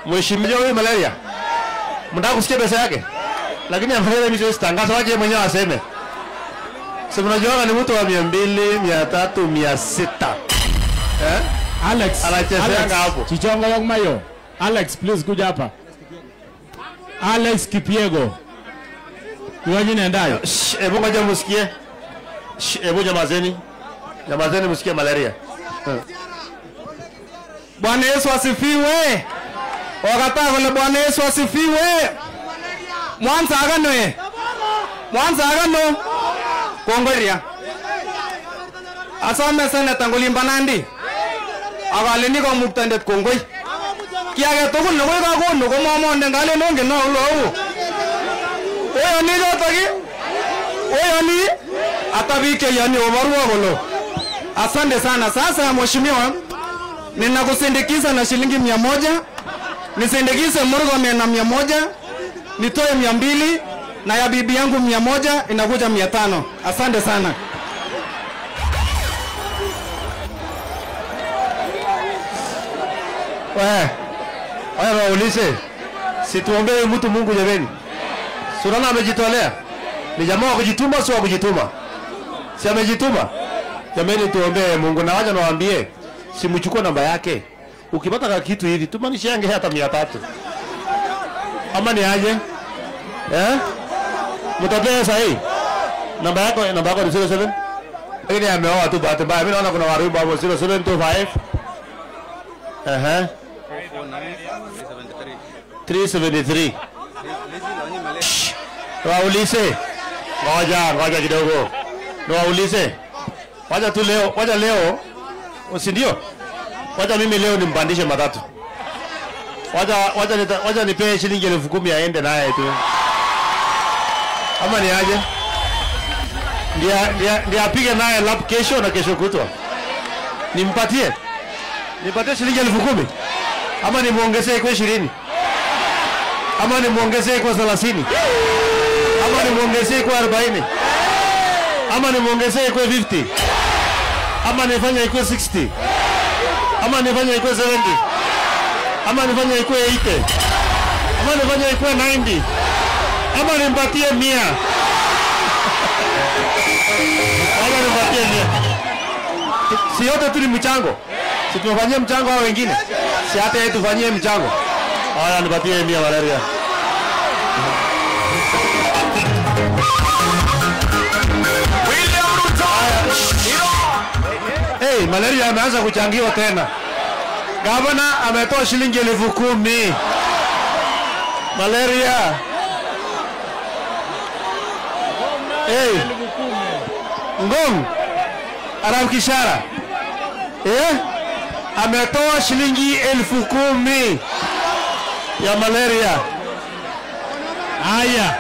Mheshimiwa huyu malaria. Mnataka kusikia pesa yake? Lakini afadhali mimi siwezi tangaza waje mwenyewe aseme. Sasa mnajua ni mtu wa 200, 300, 600. Alex. Anachezanga hapo. Chichongo yangu mayo. Alex, please kuja hapa. Alex Kipiego. Tuwaje nendayo? Hebu ngoja msikie. Hebu jamazeni. Jamazeni msikie malaria. Bwana Yesu asifiwe. Wakataka kule Bwana Yesu asifiwe. Mwanza agano. Mwanza agano. Kongoria. Asame sana tangulimba nandi. Agaleni ko muktandet kongoi. Kiage tugul ne koy ka kono ko momonde ngale nonge no lo. Oyo ni jotoki. Oyo ni atabike yani obarua golo. Asante sana. Sasa mheshimiwa, ninakusindikiza na shilingi 100. Nisindikize Murkomen na 100. Nitoe 200 na ya bibi yangu 100 inakuja 500. Asante sana. Haya waulize. Situombee mtu Mungu jameni. Surana amejitolea. Ni jamaa wa kujituma sio wa kujituma. Si amejituma. Jameni tuombee Mungu na waje nawaambie. Simchukue namba yake. Ukipata kitu hivi tumanisha yange hata 300. Ama ni aje? Mtapea sahi. Namba yako ni 07. Lakini ameoa tu bahati mbaya. Mimi naona kuna waribu hapo 0725. 373. Waulize. Ngoja kidogo. Waulize. Waja leo. Usindio? Waja mimi leo nimpandishe matatu. Waja nipe shilingi 10,000 aende naye tu. Ama ni aje? Ndia apige naye lap kesho na kesho kutwa. Nimpatie shilingi 10,000. Ama nimuongezee kwa 20. Ama nimuongezee kwa 30. Ama nimuongezee kwa 40. Ama nimuongezee kwa 50. Ama nifanye ikuwe 60. Ama nifanye ikuwe 70. Ama nifanye ikuwe 80. Ama nifanye ikuwe 90. Ama nimpatie 100. Ama nimpatie 100. Si yote tu ni mchango. Si tumefanyia mchango hao wengine. Si hata yetu tufanyie mchango. Haya nipatie 100 malaria. Hey, malaria ameanza kuchangiwa tena. Gavana ametoa shilingi 10,000. Malaria. Hey. Ngong. Arab Kishara. Ametoa shilingi 10,000 ya malaria. Haya.